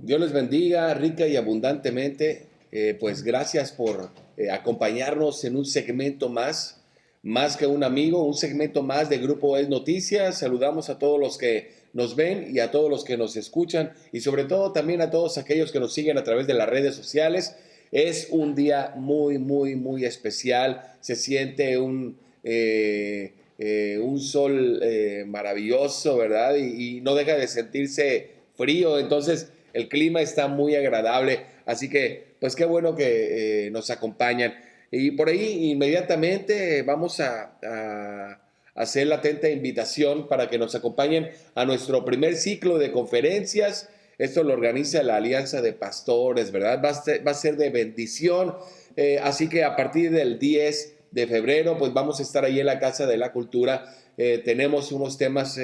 Dios les bendiga rica y abundantemente. Pues gracias por acompañarnos en un segmento más que un amigo, un segmento más de Grupo Es Noticias. Saludamos a todos los que nos ven y a todos los que nos escuchan y sobre todo también a todos aquellos que nos siguen a través de las redes sociales. Es un día muy especial. Se siente un sol maravilloso, ¿verdad? Y no deja de sentirse frío. Entonces el clima está muy agradable, así que pues qué bueno que nos acompañan. Y por ahí inmediatamente vamos a hacer la atenta invitación para que nos acompañen a nuestro primer ciclo de conferencias. Esto lo organiza la Alianza de Pastores, ¿verdad? Va a ser de bendición. Así que a partir del 10 de febrero, pues vamos a estar ahí en la Casa de la Cultura. Tenemos unos temas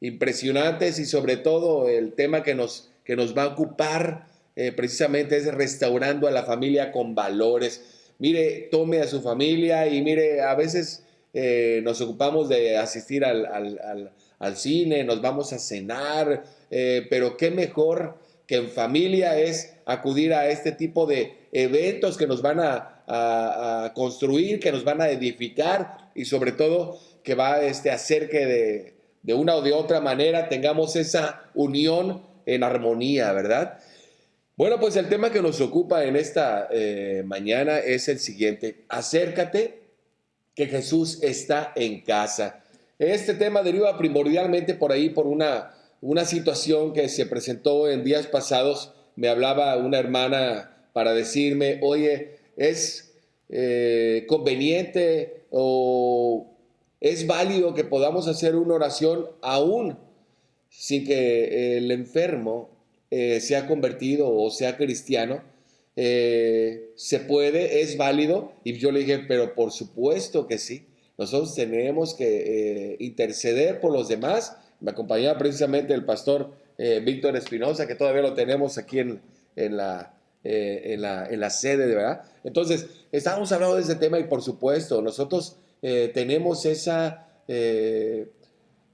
impresionantes y sobre todo el tema que nos va a ocupar precisamente es restaurando a la familia con valores. Mire, tome a su familia y mire, a veces nos ocupamos de asistir al cine, nos vamos a cenar, pero qué mejor que en familia es acudir a este tipo de eventos que nos van a construir, que nos van a edificar y sobre todo que va a hacer que de una o de otra manera tengamos esa unión en armonía, ¿verdad? Bueno, pues el tema que nos ocupa en esta mañana es el siguiente: acércate, que Jesús está en casa. Este tema deriva primordialmente por ahí, por una situación que se presentó en días pasados. Me hablaba una hermana para decirme, oye, ¿es conveniente o es válido que podamos hacer una oración aún sin que el enfermo sea convertido o sea cristiano? Se puede, es válido. Y yo le dije, pero por supuesto que sí. Nosotros tenemos que interceder por los demás. Me acompañaba precisamente el pastor Víctor Espinosa, que todavía lo tenemos aquí en la sede, de verdad. Entonces, estábamos hablando de ese tema y por supuesto, nosotros tenemos esa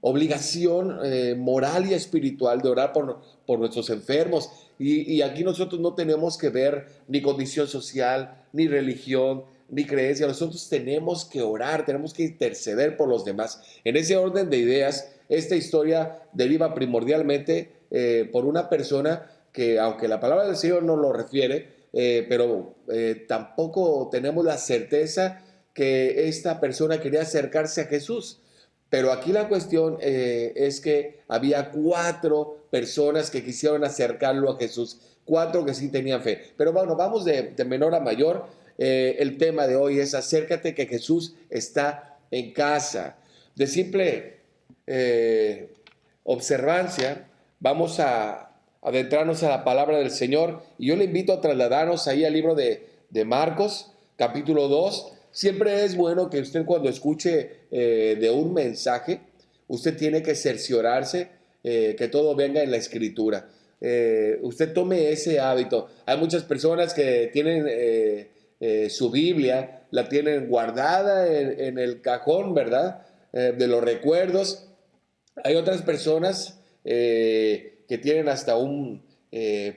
obligación moral y espiritual de orar por nuestros enfermos. Y aquí nosotros no tenemos que ver ni condición social, ni religión, ni creencia. Nosotros tenemos que orar, tenemos que interceder por los demás. En ese orden de ideas, esta historia deriva primordialmente por una persona que, aunque la palabra del Señor no lo refiere, pero tampoco tenemos la certeza que esta persona quería acercarse a Jesús. Pero aquí la cuestión es que había 4 personas que quisieron acercarlo a Jesús, 4 que sí tenían fe. Pero bueno, vamos de menor a mayor. El tema de hoy es acércate, que Jesús está en casa. De simple observancia, vamos a adentrarnos a la palabra del Señor. Y yo le invito a trasladarnos ahí al libro de Marcos, capítulo 2. Siempre es bueno que usted, cuando escuche de un mensaje, usted tiene que cerciorarse que todo venga en la Escritura. Usted tome ese hábito. Hay muchas personas que tienen su Biblia, la tienen guardada en el cajón, ¿verdad? De los recuerdos. Hay otras personas que tienen hasta un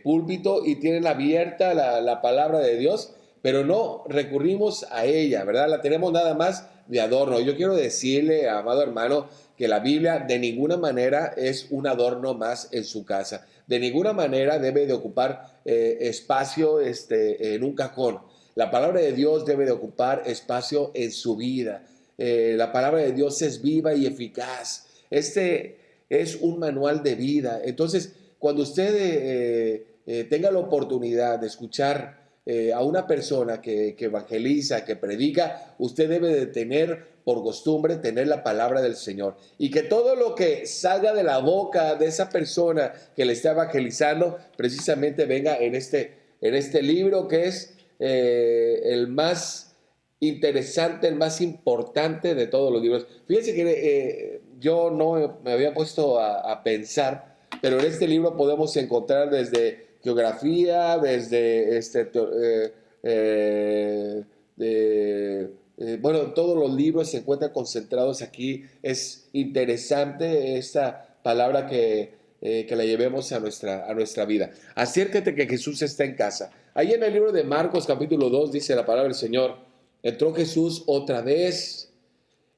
púlpito y tienen abierta la palabra de Dios, pero no recurrimos a ella, ¿verdad? La tenemos nada más de adorno. Yo quiero decirle, amado hermano, que la Biblia de ninguna manera es un adorno más en su casa. De ninguna manera debe de ocupar espacio en un cajón. La palabra de Dios debe de ocupar espacio en su vida. La palabra de Dios es viva y eficaz. Este es un manual de vida. Entonces, cuando usted tenga la oportunidad de escuchar a una persona que evangeliza, que predica, usted debe de tener por costumbre tener la palabra del Señor, y que todo lo que salga de la boca de esa persona que le está evangelizando precisamente venga en este libro, que es el más interesante, el más importante de todos los libros. Fíjense que yo no me había puesto a pensar, pero en este libro podemos encontrar desde geografía, desde bueno, todos los libros se encuentran concentrados aquí. Es interesante esta palabra que que la llevemos a nuestra vida. Acércate que Jesús está en casa. Ahí en el libro de Marcos capítulo 2 dice la palabra del Señor. Entró Jesús otra vez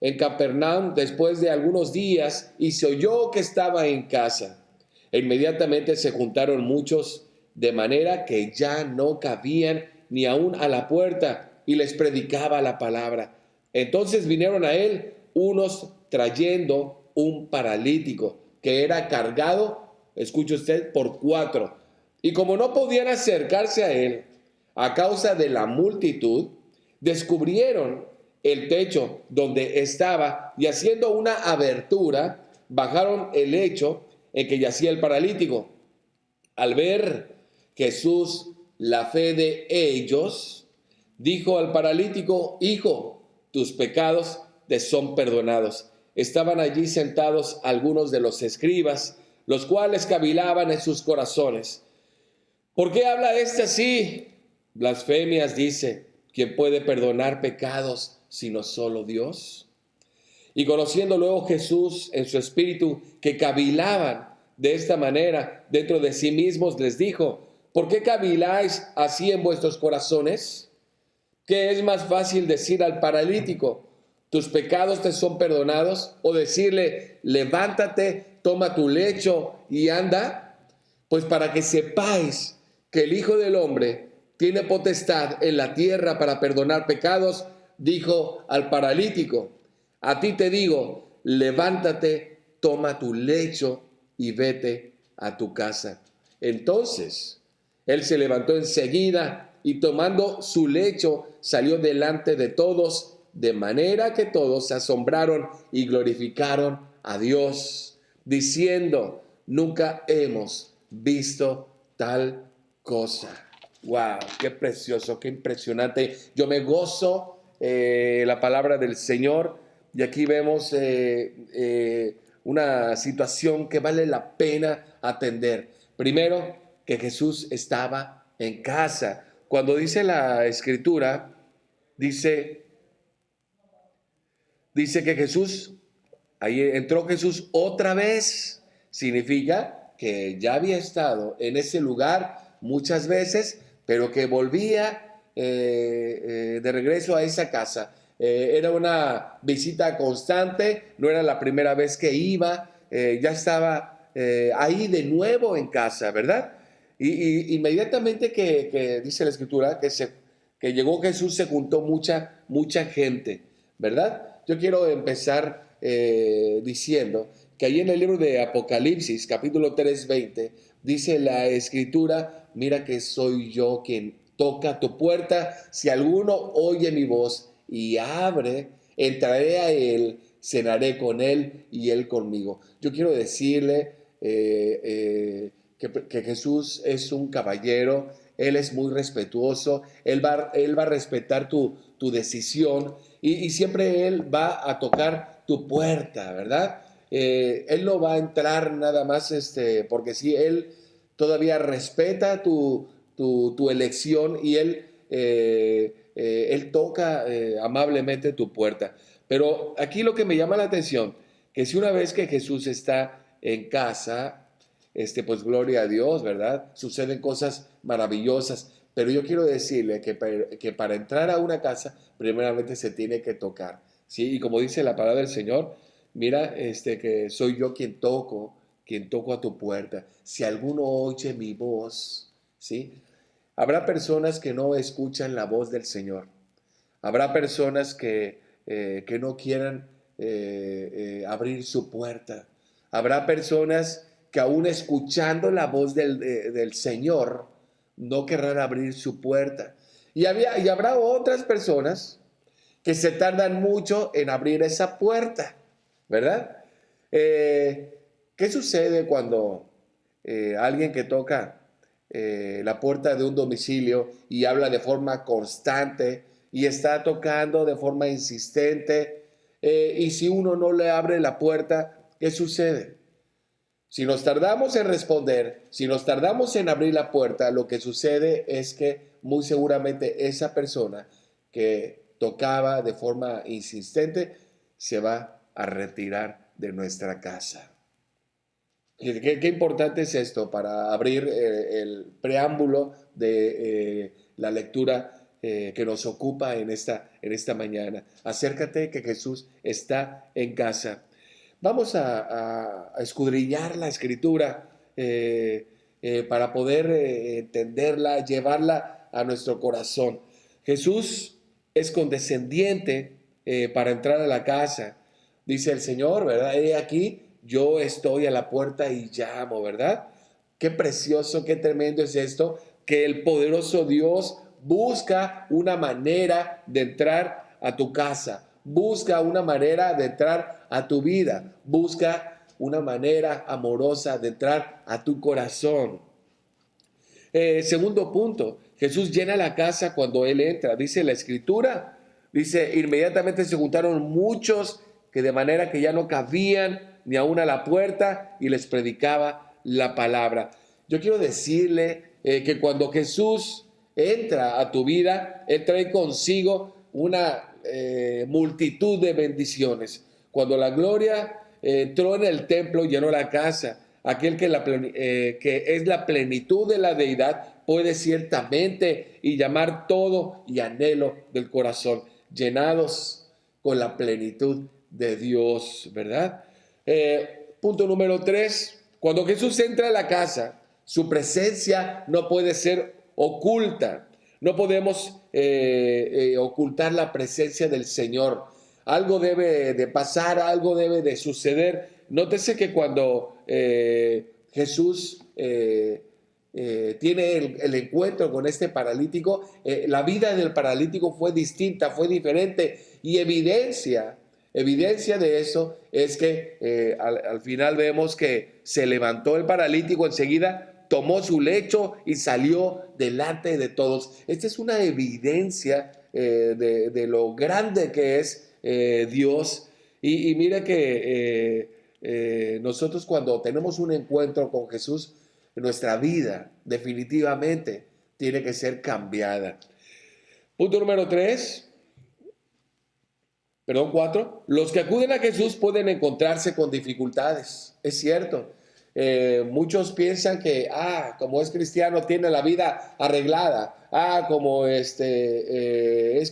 en Capernaum después de algunos días y se oyó que estaba en casa. E inmediatamente se juntaron muchos, de manera que ya no cabían ni aún a la puerta, y les predicaba la palabra. Entonces vinieron a él unos trayendo un paralítico que era cargado, escuche usted, por 4. Y como no podían acercarse a él a causa de la multitud, descubrieron el techo donde estaba y haciendo una abertura, bajaron el lecho en que yacía el paralítico. Al ver Jesús la fe de ellos, dijo al paralítico: Hijo, tus pecados te son perdonados. Estaban allí sentados algunos de los escribas, los cuales cavilaban en sus corazones: ¿por qué habla este así? Blasfemias dice. ¿Quién puede perdonar pecados sino solo Dios? Y conociendo luego Jesús en su espíritu que cavilaban de esta manera dentro de sí mismos, les dijo: ¿por qué caviláis así en vuestros corazones? ¿Qué es más fácil decir al paralítico: tus pecados te son perdonados? ¿O decirle: levántate, toma tu lecho y anda? Pues para que sepáis que el Hijo del Hombre tiene potestad en la tierra para perdonar pecados, dijo al paralítico: a ti te digo, levántate, toma tu lecho y vete a tu casa. Entonces él se levantó enseguida y tomando su lecho salió delante de todos, de manera que todos se asombraron y glorificaron a Dios, diciendo: nunca hemos visto tal cosa. ¡Wow! ¡Qué precioso, qué impresionante! Yo me gozo la palabra del Señor, y aquí vemos una situación que vale la pena atender. Primero, que Jesús estaba en casa. Cuando dice la Escritura, dice que Jesús, ahí entró Jesús otra vez. Significa que ya había estado en ese lugar muchas veces, pero que volvía de regreso a esa casa. Era una visita constante, no era la primera vez que iba, ya estaba ahí de nuevo en casa, ¿verdad? Y inmediatamente que dice la Escritura que llegó Jesús, se juntó mucha gente, ¿verdad? Yo quiero empezar diciendo que ahí en el libro de Apocalipsis, capítulo 3:20, dice la Escritura: mira que soy yo quien toca tu puerta, si alguno oye mi voz y abre, entraré a él, cenaré con él y él conmigo. Yo quiero decirle que Jesús es un caballero. Él es muy respetuoso, Él va a respetar tu decisión, y siempre Él va a tocar tu puerta, ¿verdad? Él no va a entrar nada más porque sí. Él todavía respeta tu elección, y Él toca amablemente tu puerta. Pero aquí lo que me llama la atención, que si una vez que Jesús está en casa, pues gloria a Dios, ¿verdad? Suceden cosas maravillosas, pero yo quiero decirle que para entrar a una casa, primeramente se tiene que tocar, ¿sí? Y como dice la palabra del Señor, mira, que soy yo quien toco a tu puerta. Si alguno oye mi voz, ¿sí? Habrá personas que no escuchan la voz del Señor. Habrá personas que no quieran abrir su puerta. Habrá personas que aún escuchando la voz del Señor no querrán abrir su puerta. Y habrá otras personas que se tardan mucho en abrir esa puerta, ¿verdad? ¿Qué sucede cuando alguien que toca la puerta de un domicilio y habla de forma constante y está tocando de forma insistente, y si uno no le abre la puerta, ¿qué sucede? Si nos tardamos en responder, si nos tardamos en abrir la puerta, lo que sucede es que muy seguramente esa persona que tocaba de forma insistente se va a retirar de nuestra casa. Qué importante es esto para abrir el preámbulo de la lectura que nos ocupa en esta mañana. Acércate que Jesús está en casa. Vamos a escudriñar la escritura para poder entenderla, llevarla a nuestro corazón. Jesús es condescendiente para entrar a la casa. Dice el Señor, ¿verdad? He aquí, yo estoy a la puerta y llamo, ¿verdad? Qué precioso, qué tremendo es esto, que el poderoso Dios busca una manera de entrar a tu casa, busca una manera de entrar a tu vida, busca una manera amorosa de entrar a tu corazón. Segundo punto, Jesús llena la casa cuando Él entra. Dice la Escritura, dice, inmediatamente se juntaron muchos que de manera que ya no cabían ni aún a la puerta y les predicaba la palabra. Yo quiero decirle que cuando Jesús entra a tu vida, Él trae consigo una multitud de bendiciones. Cuando la gloria entró en el templo, llenó la casa. Aquel que es la plenitud de la deidad puede ciertamente y llamar todo y anhelo del corazón, llenados con la plenitud de Dios, ¿verdad? Punto número 3, cuando Jesús entra a la casa, su presencia no puede ser oculta. No podemos ocultar la presencia del Señor. Algo debe de pasar, algo debe de suceder. Nótese que cuando Jesús tiene el encuentro con este paralítico, la vida del paralítico fue distinta, fue diferente, y evidencia de eso es que al final vemos que se levantó el paralítico enseguida, tomó su lecho y salió delante de todos. Esta es una evidencia de lo grande que es Dios. Y mire que nosotros cuando tenemos un encuentro con Jesús, nuestra vida definitivamente tiene que ser cambiada. Punto número 4. Los que acuden a Jesús pueden encontrarse con dificultades. Es cierto. Muchos piensan que, como es cristiano, tiene la vida arreglada. Como es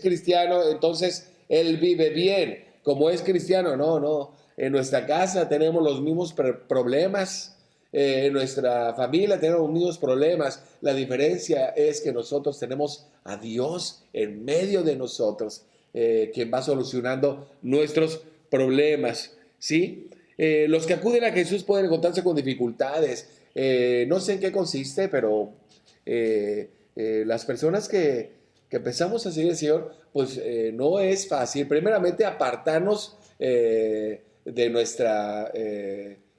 cristiano, entonces él vive bien. Como es cristiano, no. En nuestra casa tenemos los mismos problemas. En nuestra familia tenemos los mismos problemas. La diferencia es que nosotros tenemos a Dios en medio de nosotros, quien va solucionando nuestros problemas, ¿sí? Los que acuden a Jesús pueden encontrarse con dificultades. No sé en qué consiste, pero las personas que empezamos a seguir al Señor, pues no es fácil. Primeramente, apartarnos de nuestra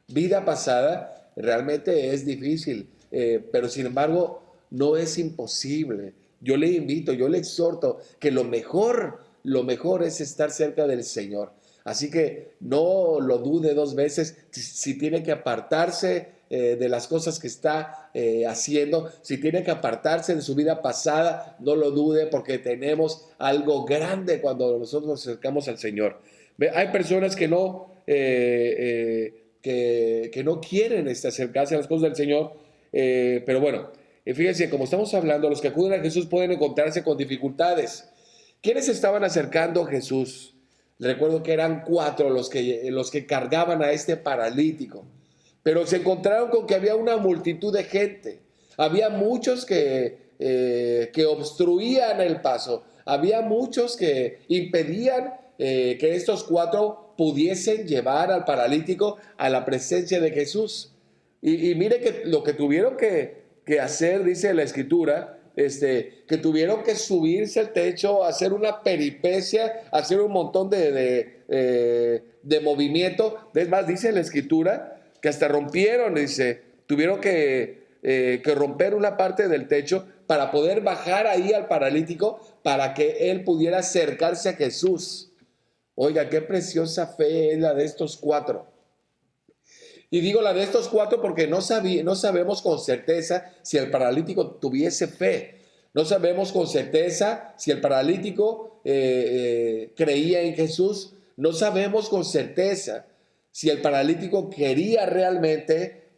vida pasada realmente es difícil, pero sin embargo no es imposible. Yo le invito, yo le exhorto que lo mejor es estar cerca del Señor. Así que no lo dude dos veces si tiene que apartarse de las cosas que está haciendo, si tiene que apartarse de su vida pasada, no lo dude, porque tenemos algo grande cuando nosotros nos acercamos al Señor. Hay personas que no que no quieren acercarse a las cosas del Señor, pero bueno, fíjense, como estamos hablando, los que acuden a Jesús pueden encontrarse con dificultades. ¿Quiénes estaban acercando a Jesús? Recuerdo que eran 4 los que cargaban a este paralítico, pero se encontraron con que había una multitud de gente. Había muchos que obstruían el paso, había muchos que impedían que estos 4 pudiesen llevar al paralítico a la presencia de Jesús. Y mire que lo que tuvieron que hacer, dice la Escritura, que tuvieron que subirse al techo, hacer una peripecia, hacer un montón de movimiento. Es más, dice la Escritura que hasta rompieron, dice, tuvieron que romper una parte del techo para poder bajar ahí al paralítico, para que él pudiera acercarse a Jesús. Oiga, qué preciosa fe es la de estos 4. Y digo la de estos 4 porque no sabemos con certeza si el paralítico tuviese fe. No sabemos con certeza si el paralítico creía en Jesús. No sabemos con certeza si el paralítico quería realmente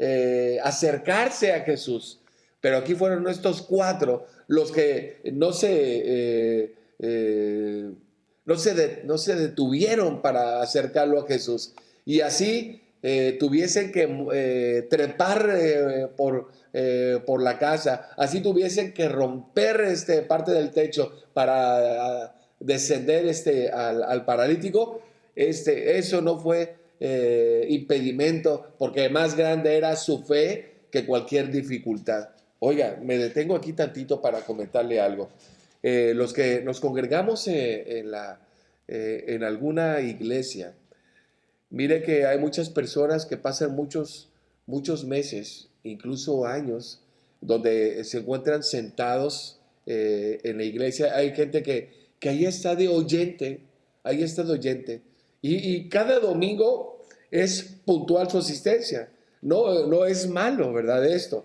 acercarse a Jesús. Pero aquí fueron estos 4 los que no se detuvieron para acercarlo a Jesús. Y así tuviesen que trepar por la casa, así tuviesen que romper parte del techo para descender al paralítico. Eso no fue impedimento, porque más grande era su fe que cualquier dificultad. Oiga, me detengo aquí tantito para comentarle algo. Los que nos congregamos en alguna iglesia, mire que hay muchas personas que pasan muchos meses, incluso años, donde se encuentran sentados en la iglesia. Hay gente que ahí está de oyente, ahí está de oyente. Y cada domingo es puntual su asistencia. No es malo, ¿verdad? Esto.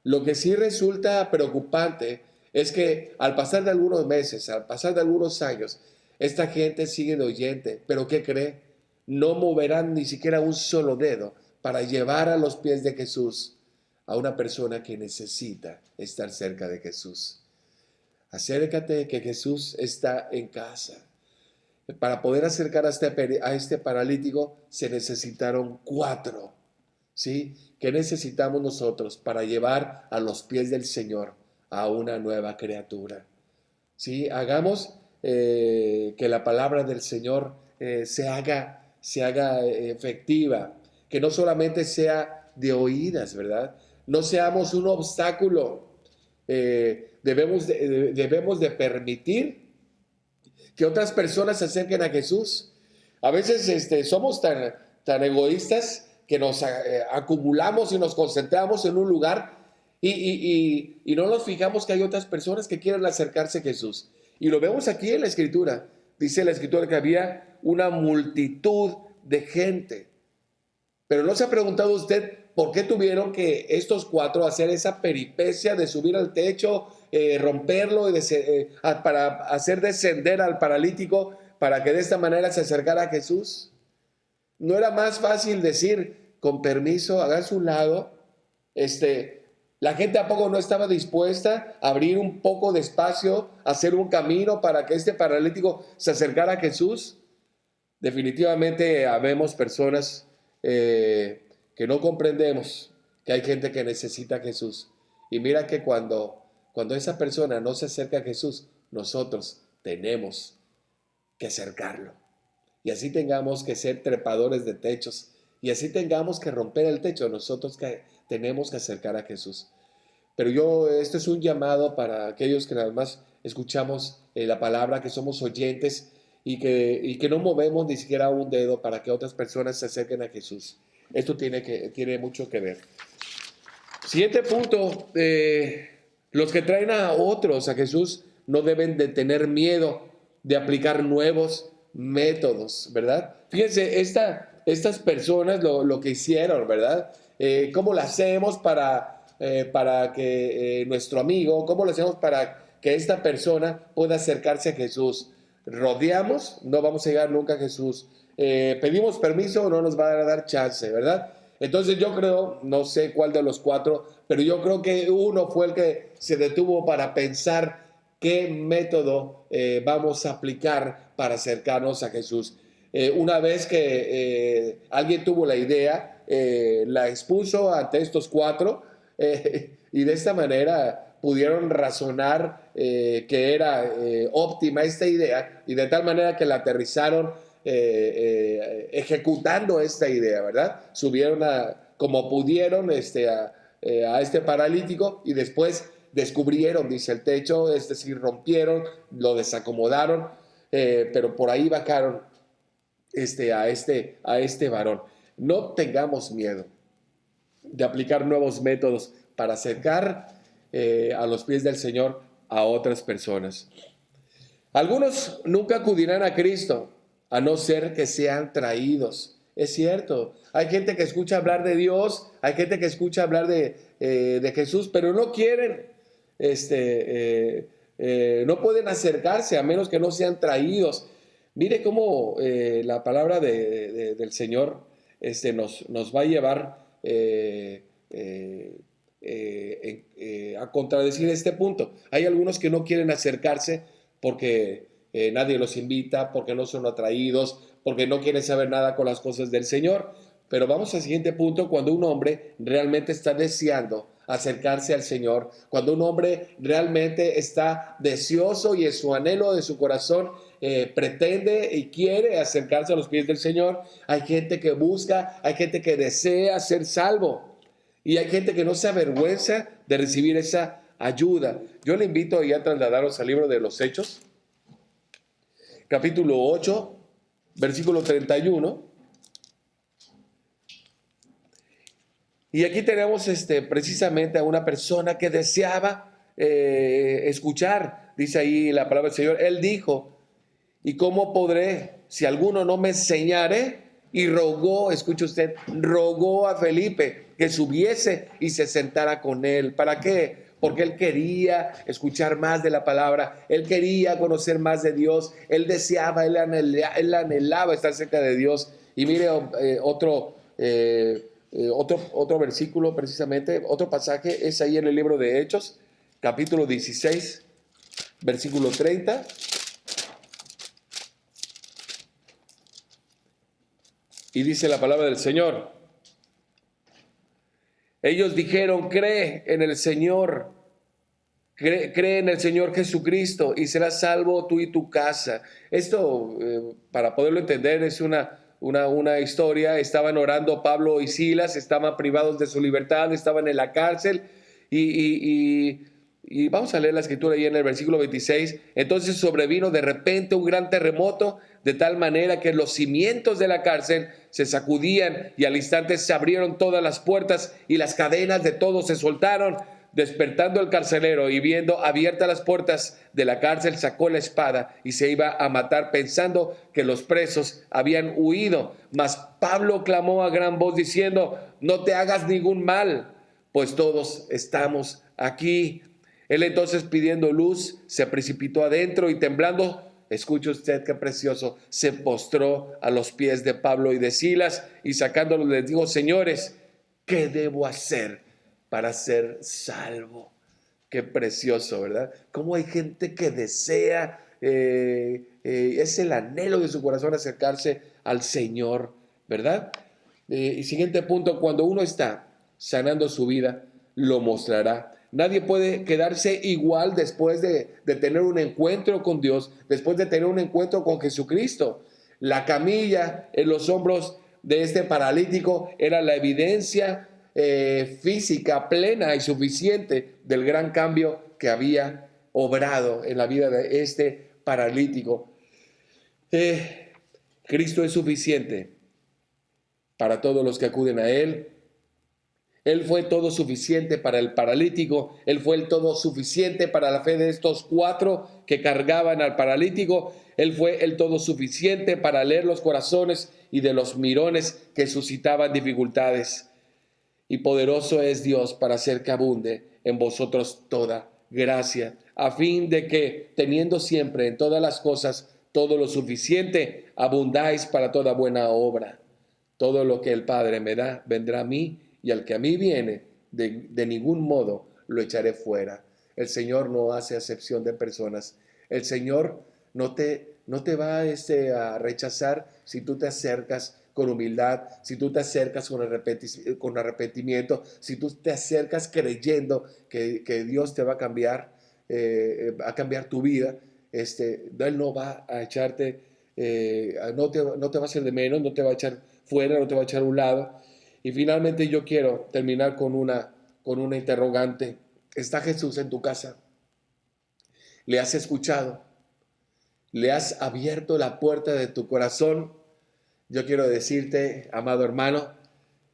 Lo que sí resulta preocupante es que al pasar de algunos meses, al pasar de algunos años, esta gente sigue de oyente. ¿Pero qué cree? No moverán ni siquiera un solo dedo para llevar a los pies de Jesús a una persona que necesita estar cerca de Jesús. Acércate, que Jesús está en casa. Para poder acercar a este paralítico se necesitaron 4. ¿Sí? ¿Qué necesitamos nosotros para llevar a los pies del Señor a una nueva criatura? ¿Sí? Hagamos que la palabra del Señor se haga efectiva, que no solamente sea de oídas, ¿verdad? No seamos un obstáculo. Debemos de permitir que otras personas se acerquen a Jesús. A veces somos tan egoístas que nos acumulamos y nos concentramos en un lugar y no nos fijamos que hay otras personas que quieren acercarse a Jesús. Y lo vemos aquí en la Escritura. Dice la Escritura que había una multitud de gente. Pero ¿no se ha preguntado usted por qué tuvieron que estos 4 hacer esa peripecia de subir al techo, romperlo para hacer descender al paralítico para que de esta manera se acercara a Jesús? ¿No era más fácil decir, con permiso, hágase un lado? La gente ¿a poco no estaba dispuesta a abrir un poco de espacio, a hacer un camino para que este paralítico se acercara a Jesús? Definitivamente habemos personas que no comprendemos que hay gente que necesita a Jesús. Y mira que cuando esa persona no se acerca a Jesús, nosotros tenemos que acercarlo. Y así tengamos que ser trepadores de techos, y así tengamos que romper el techo, nosotros tenemos que acercar a Jesús. Pero esto es un llamado para aquellos que nada más escuchamos la palabra, que somos oyentes y que no movemos ni siquiera un dedo para que otras personas se acerquen a Jesús. Esto tiene mucho que ver. Siguiente punto, los que traen a otros a Jesús no deben de tener miedo de aplicar nuevos métodos, ¿verdad? Fíjense, estas personas lo que hicieron, ¿verdad? ¿Cómo lo hacemos para que nuestro amigo, cómo lo hacemos para que esta persona pueda acercarse a Jesús? ¿Rodeamos? No vamos a llegar nunca a Jesús. ¿Pedimos permiso? No nos va a dar chance, ¿verdad? Entonces yo creo, no sé cuál de los 4, pero yo creo que uno fue el que se detuvo para pensar qué método vamos a aplicar para acercarnos a Jesús. Una vez que alguien tuvo la idea, la expuso ante estos 4 y de esta manera pudieron razonar que era óptima esta idea, y de tal manera que la aterrizaron ejecutando esta idea, ¿verdad? Subieron como pudieron a este paralítico, y después descubrieron, dice, el techo, es decir, rompieron, lo desacomodaron, pero por ahí bajaron a este varón. No tengamos miedo de aplicar nuevos métodos para acercar a los pies del Señor a otras personas. Algunos nunca acudirán a Cristo a no ser que sean traídos. Es cierto, hay gente que escucha hablar de Dios, hay gente que escucha hablar de Jesús, pero no quieren, no pueden acercarse a menos que no sean traídos. Mire cómo la palabra del Señor nos va a llevar a contradecir este punto. Hay algunos que no quieren acercarse porque nadie los invita, porque no son atraídos, porque no quieren saber nada con las cosas del Señor. Pero vamos al siguiente punto: cuando un hombre realmente está deseando acercarse al Señor, cuando un hombre realmente está deseoso y en su anhelo de su corazón pretende y quiere acercarse a los pies del Señor, hay gente que busca, hay gente que desea ser salvo y hay gente que no se avergüenza de recibir esa ayuda. Yo le invito a trasladaros al libro de los Hechos, capítulo 8, versículo 31. Y aquí tenemos precisamente a una persona que deseaba escuchar. Dice ahí la palabra del Señor. Él dijo: ¿y cómo podré si alguno no me enseñare? Y rogó, escuche usted, rogó a Felipe que subiese y se sentara con él. ¿Para qué? Porque él quería escuchar más de la palabra, él quería conocer más de Dios, él deseaba, él anhelaba estar cerca de Dios. Y mire otro versículo, precisamente, otro pasaje, es ahí en el libro de Hechos, capítulo 16, versículo 30. Y dice la palabra del Señor: ellos dijeron: cree en el Señor, cree en el Señor Jesucristo y serás salvo tú y tu casa. Esto, para poderlo entender, es una historia. Estaban orando Pablo y Silas, estaban privados de su libertad, estaban en la cárcel y vamos a leer la escritura ahí en el versículo 26. Entonces sobrevino de repente un gran terremoto, de tal manera que los cimientos de la cárcel se sacudían y al instante se abrieron todas las puertas y las cadenas de todos se soltaron. Despertando el carcelero y viendo abiertas las puertas de la cárcel, sacó la espada y se iba a matar, pensando que los presos habían huido. Mas Pablo clamó a gran voz diciendo: no te hagas ningún mal, pues todos estamos aquí. Él entonces, pidiendo luz, se precipitó adentro y temblando, escuche usted qué precioso, se postró a los pies de Pablo y de Silas y sacándolos les dijo: señores, ¿qué debo hacer para ser salvo? Qué precioso, ¿verdad? Cómo hay gente que desea, es el anhelo de su corazón acercarse al Señor, ¿verdad? Y siguiente punto: cuando uno está sanando su vida, lo mostrará. Nadie puede quedarse igual después de tener un encuentro con Dios, después de tener un encuentro con Jesucristo. La camilla en los hombros de este paralítico era la evidencia física plena y suficiente del gran cambio que había obrado en la vida de este paralítico. Cristo es suficiente para todos los que acuden a Él. Él fue todo suficiente para el paralítico. Él fue el todo suficiente para la fe de estos 4 que cargaban al paralítico. Él fue el todo suficiente para leer los corazones y de los mirones que suscitaban dificultades. Y poderoso es Dios para hacer que abunde en vosotros toda gracia, a fin de que, teniendo siempre en todas las cosas todo lo suficiente, abundáis para toda buena obra. Todo lo que el Padre me da vendrá a mí, y al que a mí viene, de ningún modo lo echaré fuera. El Señor no hace acepción de personas. El Señor no te va a rechazar si tú te acercas con humildad, si tú te acercas con arrepentimiento, si tú te acercas creyendo que Dios te va a cambiar tu vida. Él no va a echarte, no te va a hacer de menos, no te va a echar fuera, no te va a echar a un lado. Y finalmente yo quiero terminar con una interrogante. ¿Está Jesús en tu casa? ¿Le has escuchado? ¿Le has abierto la puerta de tu corazón? Yo quiero decirte, amado hermano,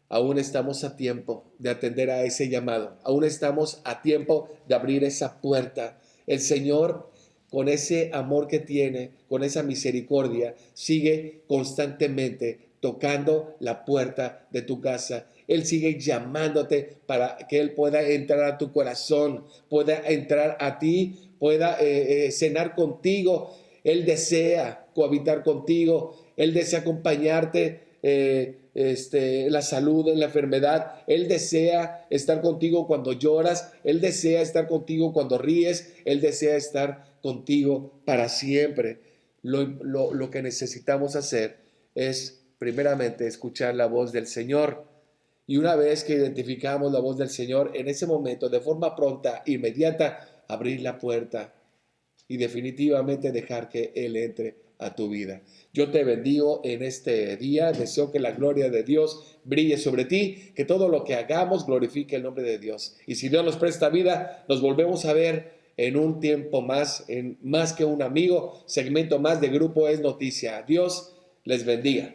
aún estamos a tiempo de atender a ese llamado. Aún estamos a tiempo de abrir esa puerta. El Señor, con ese amor que tiene, con esa misericordia, sigue constantemente tocando la puerta de tu casa. Él sigue llamándote para que Él pueda entrar a tu corazón, pueda entrar a ti, pueda cenar contigo. Él desea cohabitar contigo. Él desea acompañarte la salud, en la enfermedad. Él desea estar contigo cuando lloras, Él desea estar contigo cuando ríes, Él desea estar contigo para siempre. Lo que necesitamos hacer es primeramente escuchar la voz del Señor. Y una vez que identificamos la voz del Señor, en ese momento, de forma pronta, inmediata, abrir la puerta y definitivamente dejar que Él entre a tu vida. Yo te bendigo en este día, deseo que la gloria de Dios brille sobre ti, que todo lo que hagamos glorifique el nombre de Dios. Y si Dios nos presta vida, nos volvemos a ver en un tiempo más, en Más que un amigo, segmento más de Grupo Es Noticia. Dios les bendiga.